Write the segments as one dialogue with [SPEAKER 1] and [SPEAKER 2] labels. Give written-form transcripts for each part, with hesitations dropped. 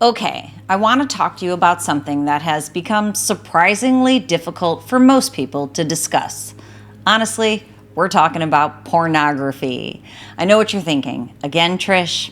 [SPEAKER 1] Okay, I want to talk to you about something that has become surprisingly difficult for most people to discuss. Honestly, we're talking about pornography. I know what you're thinking. Again, Trish?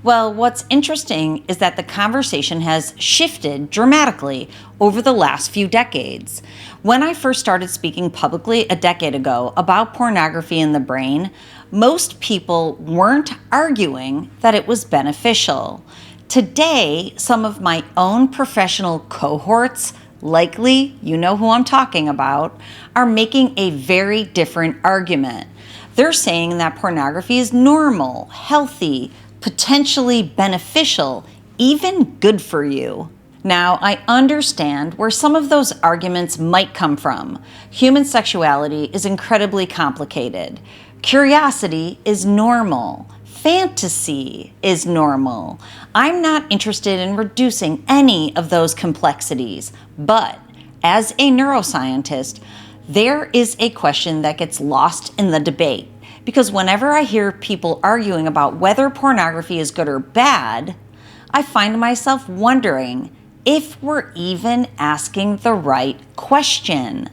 [SPEAKER 1] Well, what's interesting is that the conversation has shifted dramatically over the last few decades. When I first started speaking publicly a decade ago about pornography in the brain, most people weren't arguing that it was beneficial. Today, some of my own professional cohorts, likely you know who I'm talking about, are making a very different argument. They're saying that pornography is normal, healthy, potentially beneficial, even good for you. Now, I understand where some of those arguments might come from. Human sexuality is incredibly complicated. Curiosity is normal. Fantasy is normal. I'm not interested in reducing any of those complexities, but as a neuroscientist, there is a question that gets lost in the debate. Because whenever I hear people arguing about whether pornography is good or bad, I find myself wondering if we're even asking the right question.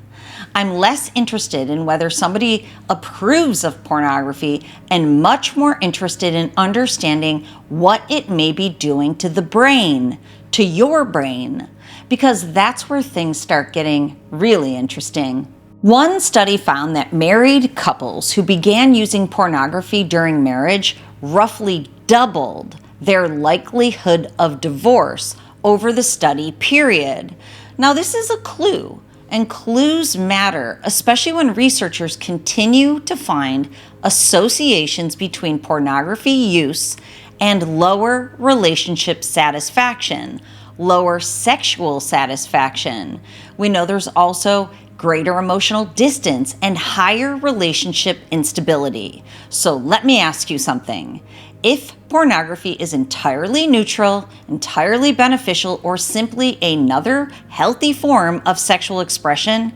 [SPEAKER 1] I'm less interested in whether somebody approves of pornography and much more interested in understanding what it may be doing to the brain, to your brain, because that's where things start getting really interesting. One study found that married couples who began using pornography during marriage roughly doubled their likelihood of divorce over the study period. Now, this is a clue. And clues matter, especially when researchers continue to find associations between pornography use and lower relationship satisfaction, lower sexual satisfaction. We know there's also greater emotional distance and higher relationship instability. So let me ask you something. If pornography is entirely neutral, entirely beneficial, or simply another healthy form of sexual expression,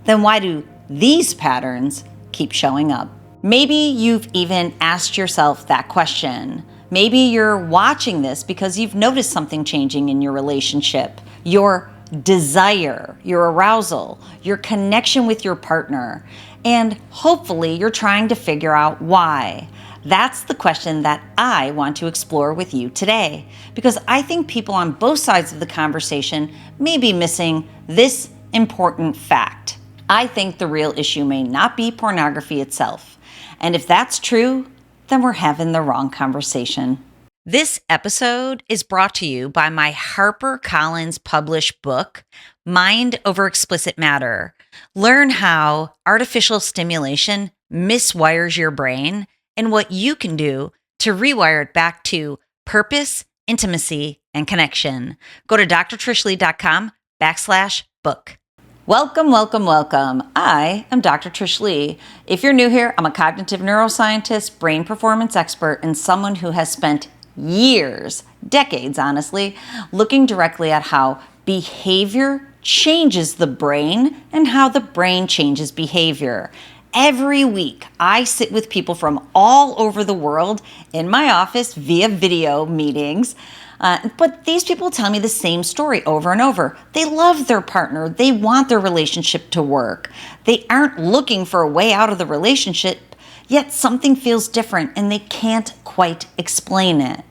[SPEAKER 1] then why do these patterns keep showing up? Maybe you've even asked yourself that question. Maybe you're watching this because you've noticed something changing in your relationship, your desire, your arousal, your connection with your partner, and hopefully you're trying to figure out why. That's the question that I want to explore with you today, because I think people on both sides of the conversation may be missing this important fact. I think the real issue may not be pornography itself. And if that's true, then we're having the wrong conversation. This episode is brought to you by my HarperCollins published book, Mind Over Explicit Matter. Learn how artificial stimulation miswires your brain and what you can do to rewire it back to purpose, intimacy, and connection. Go to drtrishleigh.com/book. Welcome, welcome, welcome. I am Dr. Trish Leigh. If you're new here, I'm a cognitive neuroscientist, brain performance expert, and someone who has spent years, decades honestly, looking directly at how behavior changes the brain and how the brain changes behavior. Every week, I sit with people from all over the world in my office via video meetings. But these people tell me the same story over and over. They love their partner. They want their relationship to work. They aren't looking for a way out of the relationship, yet something feels different and they can't quite explain it.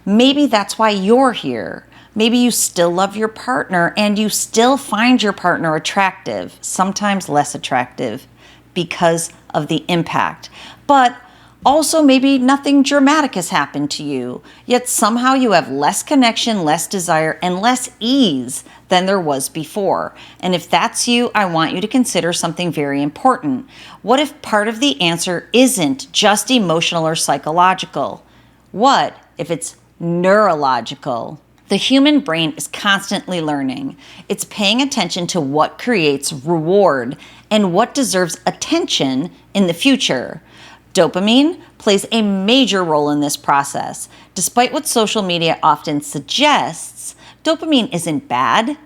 [SPEAKER 1] Maybe that's why you're here. Maybe you still love your partner and you still find your partner attractive, sometimes less attractive, because of the impact. But also maybe nothing dramatic has happened to you, yet somehow you have less connection, less desire, and less ease than there was before. And if that's you, I want you to consider something very important. What if part of the answer isn't just emotional or psychological? What if it's neurological? The human brain is constantly learning. It's paying attention to what creates reward and what deserves attention in the future. Dopamine plays a major role in this process. Despite what social media often suggests, dopamine isn't bad.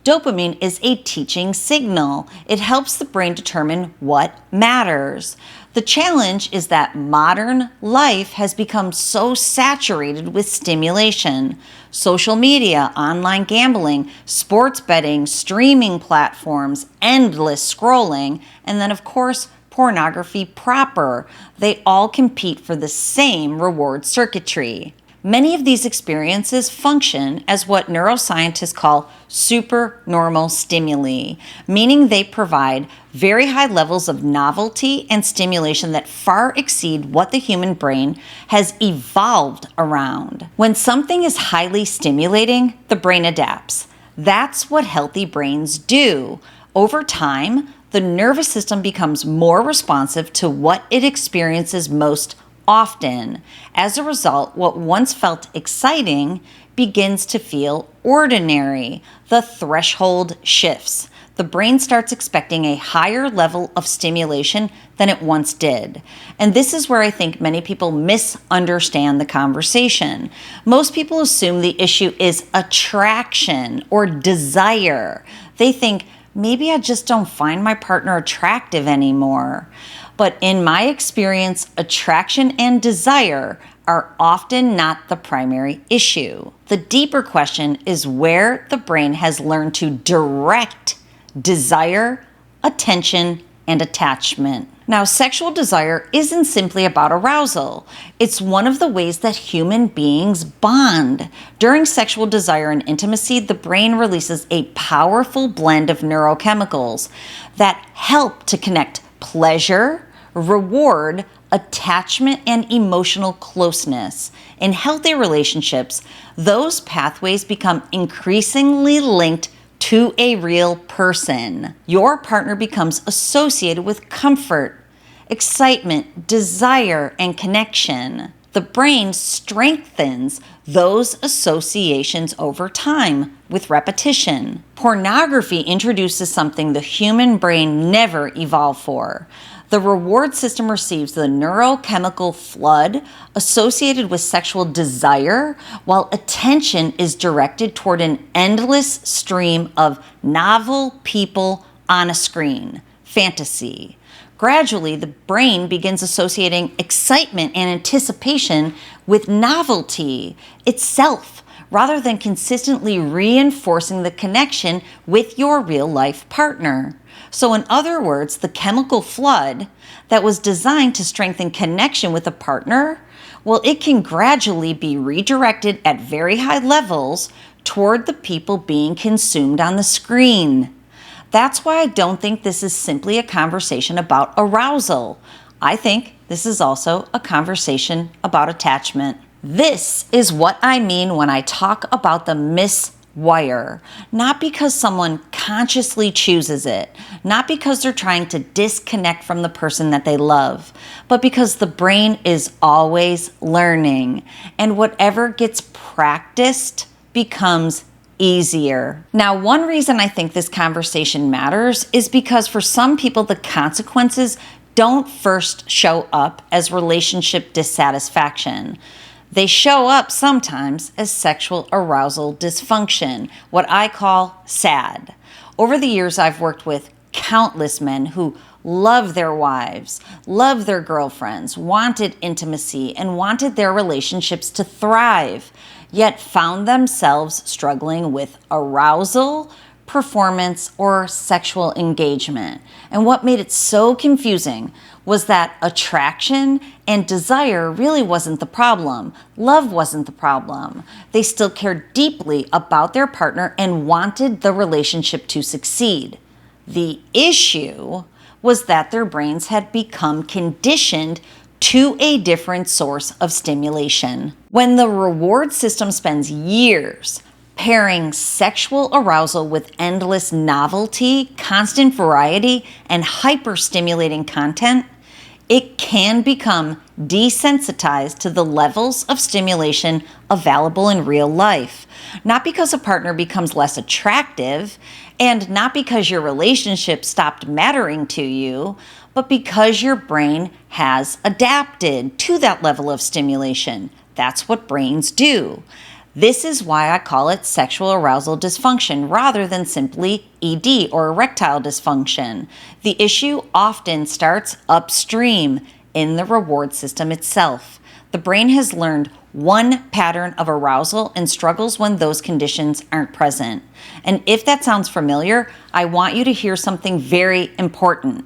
[SPEAKER 1] Dopamine is a teaching signal. It helps the brain determine what matters. The challenge is that modern life has become so saturated with stimulation. Social media, online gambling, sports betting, streaming platforms, endless scrolling, and then, of course, pornography proper. They all compete for the same reward circuitry. Many of these experiences function as what neuroscientists call supernormal stimuli, meaning they provide very high levels of novelty and stimulation that far exceed what the human brain has evolved around. When something is highly stimulating, the brain adapts. That's what healthy brains do. Over time, the nervous system becomes more responsive to what it experiences most often. As a result, what once felt exciting begins to feel ordinary. The threshold shifts. The brain starts expecting a higher level of stimulation than it once did. And this is where I think many people misunderstand the conversation. Most people assume the issue is attraction or desire. They think, maybe I just don't find my partner attractive anymore. But in my experience, attraction and desire are often not the primary issue. The deeper question is where the brain has learned to direct desire, attention, and attachment. Now, sexual desire isn't simply about arousal. It's one of the ways that human beings bond. During sexual desire and intimacy, the brain releases a powerful blend of neurochemicals that help to connect pleasure, reward, attachment, and emotional closeness. In healthy relationships, those pathways become increasingly linked to a real person. Your partner becomes associated with comfort, excitement, desire, and connection. The brain strengthens those associations over time with repetition. Pornography introduces something the human brain never evolved for. The reward system receives the neurochemical flood associated with sexual desire, while attention is directed toward an endless stream of novel people on a screen, fantasy. Gradually, the brain begins associating excitement and anticipation with novelty itself, rather than consistently reinforcing the connection with your real-life partner. So in other words, the chemical flood that was designed to strengthen connection with a partner, well, it can gradually be redirected at very high levels toward the people being consumed on the screen. That's why I don't think this is simply a conversation about arousal. I think this is also a conversation about attachment. This is what I mean when I talk about the miswire. Not because someone consciously chooses it, not because they're trying to disconnect from the person that they love, but because the brain is always learning, and whatever gets practiced becomes easier. Now, one reason I think this conversation matters is because for some people, the consequences don't first show up as relationship dissatisfaction. They show up sometimes as sexual arousal dysfunction, what I call SAD. Over the years, I've worked with countless men who love their wives, love their girlfriends, wanted intimacy, and wanted their relationships to thrive, yet found themselves struggling with arousal, performance, or sexual engagement. And what made it so confusing was that attraction and desire really wasn't the problem. Love wasn't the problem. They still cared deeply about their partner and wanted the relationship to succeed. The issue was that their brains had become conditioned to a different source of stimulation. When the reward system spends years pairing sexual arousal with endless novelty, constant variety, and hyper-stimulating content, it can become desensitized to the levels of stimulation available in real life. Not because a partner becomes less attractive, and not because your relationship stopped mattering to you, but because your brain has adapted to that level of stimulation. That's what brains do. This is why I call it sexual arousal dysfunction rather than simply ED or erectile dysfunction. The issue often starts upstream in the reward system itself. The brain has learned one pattern of arousal and struggles when those conditions aren't present. And if that sounds familiar, I want you to hear something very important.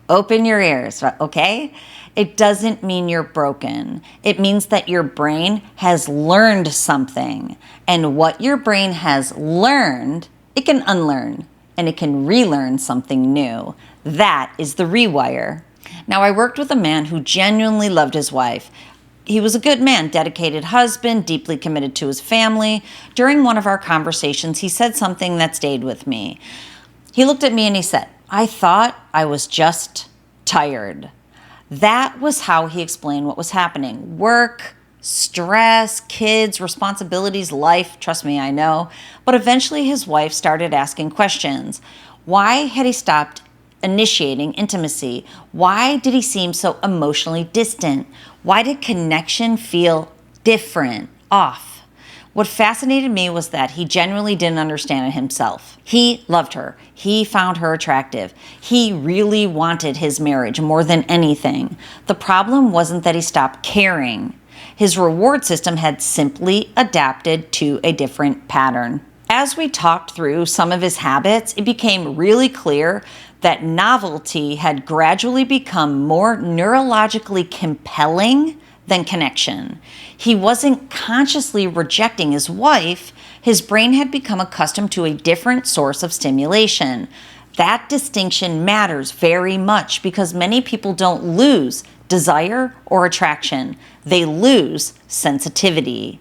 [SPEAKER 1] Open your ears, okay? It doesn't mean you're broken. It means that your brain has learned something. And what your brain has learned, it can unlearn and it can relearn something new. That is the rewire. Now, I worked with a man who genuinely loved his wife. He was a good man, dedicated husband, deeply committed to his family. During one of our conversations, he said something that stayed with me. He looked at me and he said, "I thought I was just tired." That was how he explained what was happening. Work, stress, kids, responsibilities, life. Trust me, I know. But eventually his wife started asking questions. Why had he stopped initiating intimacy? Why did he seem so emotionally distant? Why did connection feel different, off? What fascinated me was that he genuinely didn't understand it himself. He loved her. He found her attractive. He really wanted his marriage more than anything. The problem wasn't that he stopped caring. His reward system had simply adapted to a different pattern. As we talked through some of his habits, it became really clear that novelty had gradually become more neurologically compelling than connection. He wasn't consciously rejecting his wife. His brain had become accustomed to a different source of stimulation. That distinction matters very much because many people don't lose desire or attraction. They lose sensitivity.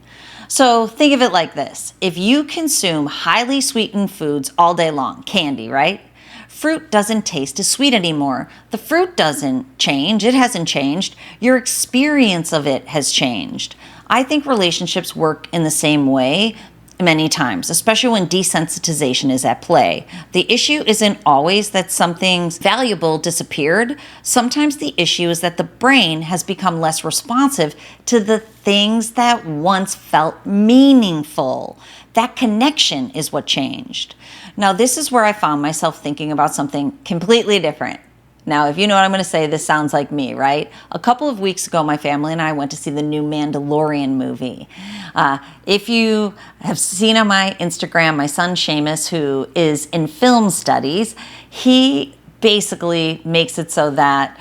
[SPEAKER 1] So think of it like this. If you consume highly sweetened foods all day long, candy, right? Fruit doesn't taste as sweet anymore. The fruit doesn't change. It hasn't changed. Your experience of it has changed. I think relationships work in the same way many times, especially when desensitization is at play. The issue isn't always that something's valuable disappeared. Sometimes the issue is that the brain has become less responsive to the things that once felt meaningful. That connection is what changed. Now, this is where I found myself thinking about something completely different. Now, if you know what I'm going to say, this sounds like me, right? A couple of weeks ago, my family and I went to see the new Mandalorian movie. If you have seen on my Instagram, my son Seamus, who is in film studies, he basically makes it so that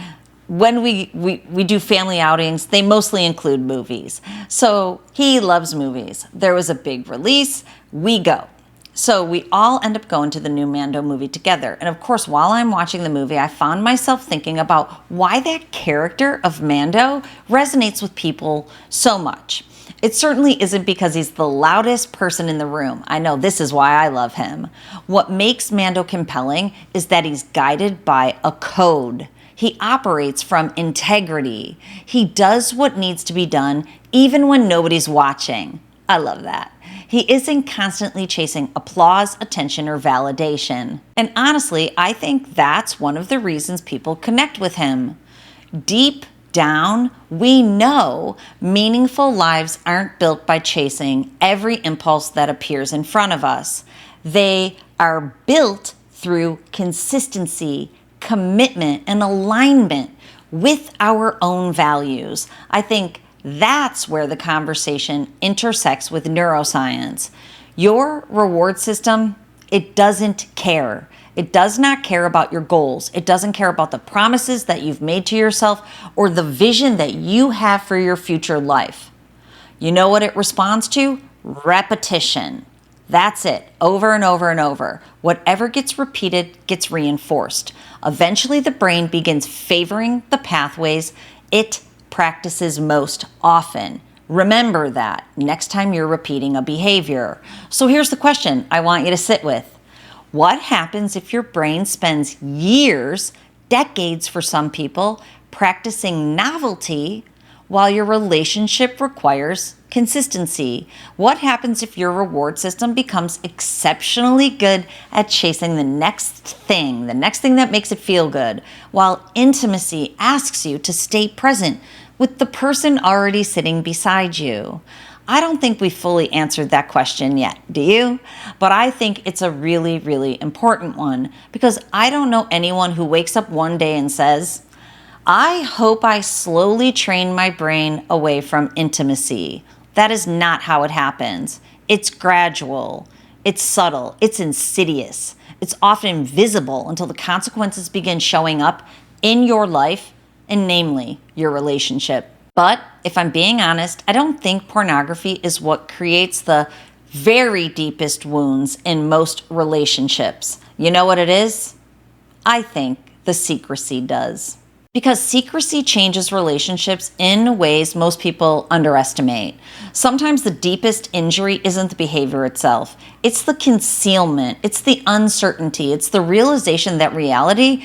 [SPEAKER 1] when we do family outings, they mostly include movies. So he loves movies. There was a big release, we go. So we all end up going to the new Mando movie together. And of course, while I'm watching the movie, I found myself thinking about why that character of Mando resonates with people so much. It certainly isn't because he's the loudest person in the room. I know this is why I love him. What makes Mando compelling is that he's guided by a code. He operates from integrity. He does what needs to be done even when nobody's watching. I love that. He isn't constantly chasing applause, attention, or validation. And honestly, I think that's one of the reasons people connect with him. Deep down, we know meaningful lives aren't built by chasing every impulse that appears in front of us. They are built through consistency, commitment, and alignment with our own values. I think that's where the conversation intersects with neuroscience. Your reward system, it doesn't care. It does not care about your goals. It doesn't care about the promises that you've made to yourself or the vision that you have for your future life. You know what it responds to? Repetition. That's it, over and over and over. Whatever gets repeated gets reinforced. Eventually, the brain begins favoring the pathways it practices most often. Remember that next time you're repeating a behavior. So here's the question I want you to sit with. What happens if your brain spends years, decades for some people, practicing novelty while your relationship requires consistency? What happens if your reward system becomes exceptionally good at chasing the next thing that makes it feel good, while intimacy asks you to stay present with the person already sitting beside you? I don't think we fully answered that question yet, do you? But I think it's a really, really important one because I don't know anyone who wakes up one day and says, I hope I slowly train my brain away from intimacy. That is not how it happens. It's gradual, it's subtle, it's insidious. It's often invisible until the consequences begin showing up in your life, and namely, your relationship. But if I'm being honest, I don't think pornography is what creates the very deepest wounds in most relationships. You know what it is? I think the secrecy does. Because secrecy changes relationships in ways most people underestimate. Sometimes the deepest injury isn't the behavior itself. It's the concealment, it's the uncertainty, it's the realization that reality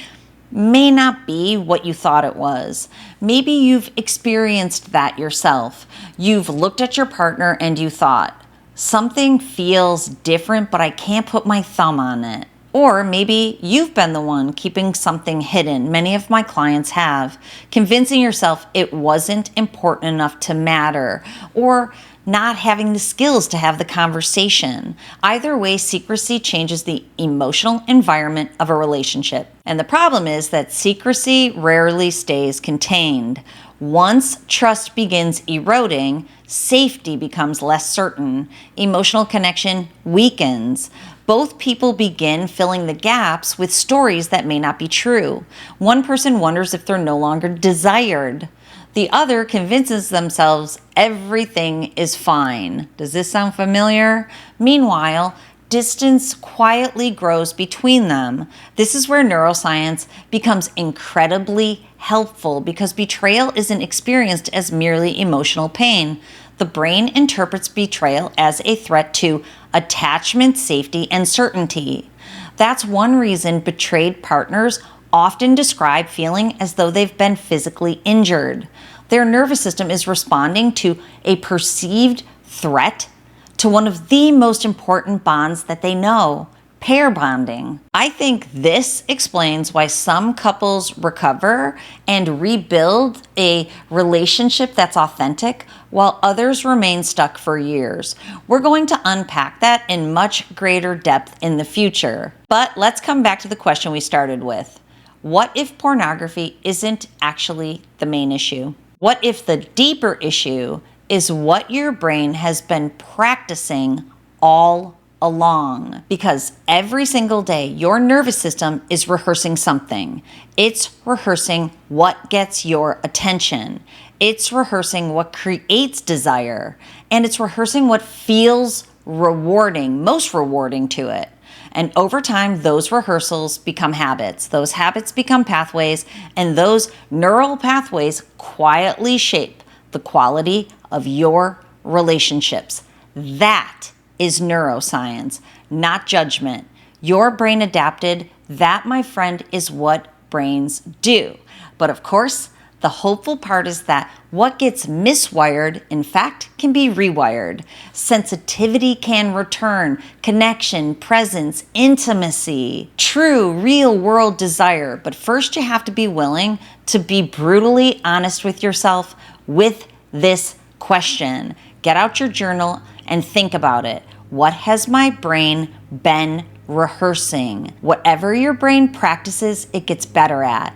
[SPEAKER 1] may not be what you thought it was. Maybe you've experienced that yourself. You've looked at your partner and you thought, something feels different, but I can't put my thumb on it. Or maybe you've been the one keeping something hidden. Many of my clients have, convincing yourself it wasn't important enough to matter, or not having the skills to have the conversation. Either way, secrecy changes the emotional environment of a relationship. And the problem is that secrecy rarely stays contained. Once trust begins eroding, safety becomes less certain. Emotional connection weakens. Both people begin filling the gaps with stories that may not be true. One person wonders if they're no longer desired. The other convinces themselves everything is fine. Does this sound familiar? Meanwhile, distance quietly grows between them. This is where neuroscience becomes incredibly helpful because betrayal isn't experienced as merely emotional pain. The brain interprets betrayal as a threat to attachment, safety, and certainty. That's one reason betrayed partners often describe feeling as though they've been physically injured. Their nervous system is responding to a perceived threat to one of the most important bonds that they know, pair bonding. I think this explains why some couples recover and rebuild a relationship that's authentic, while others remain stuck for years. We're going to unpack that in much greater depth in the future. But let's come back to the question we started with. What if pornography isn't actually the main issue? What if the deeper issue is what your brain has been practicing all along? Because every single day, your nervous system is rehearsing something. It's rehearsing what gets your attention. It's rehearsing what creates desire. And it's rehearsing what feels rewarding, most rewarding to it. And over time, those rehearsals become habits. Those habits become pathways, and those neural pathways quietly shape the quality of your relationships. That is neuroscience, not judgment. Your brain adapted. That, my friend, is what brains do. But of course, the hopeful part is that what gets miswired, in fact, can be rewired. Sensitivity can return, connection, presence, intimacy, true, real-world desire. But first, you have to be willing to be brutally honest with yourself with this question. Get out your journal and think about it. What has my brain been rehearsing? Whatever your brain practices, it gets better at.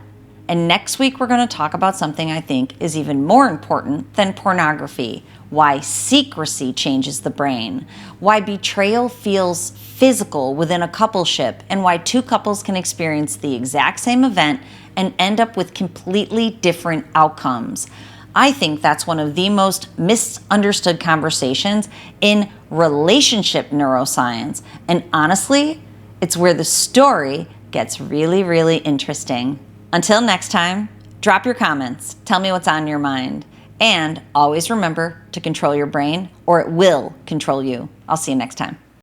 [SPEAKER 1] And next week, we're going to talk about something I think is even more important than pornography. Why secrecy changes the brain. Why betrayal feels physical within a coupleship. And why two couples can experience the exact same event and end up with completely different outcomes. I think that's one of the most misunderstood conversations in relationship neuroscience. And honestly, it's where the story gets really, really interesting. Until next time, drop your comments, tell me what's on your mind, and always remember to control your brain or it will control you. I'll see you next time.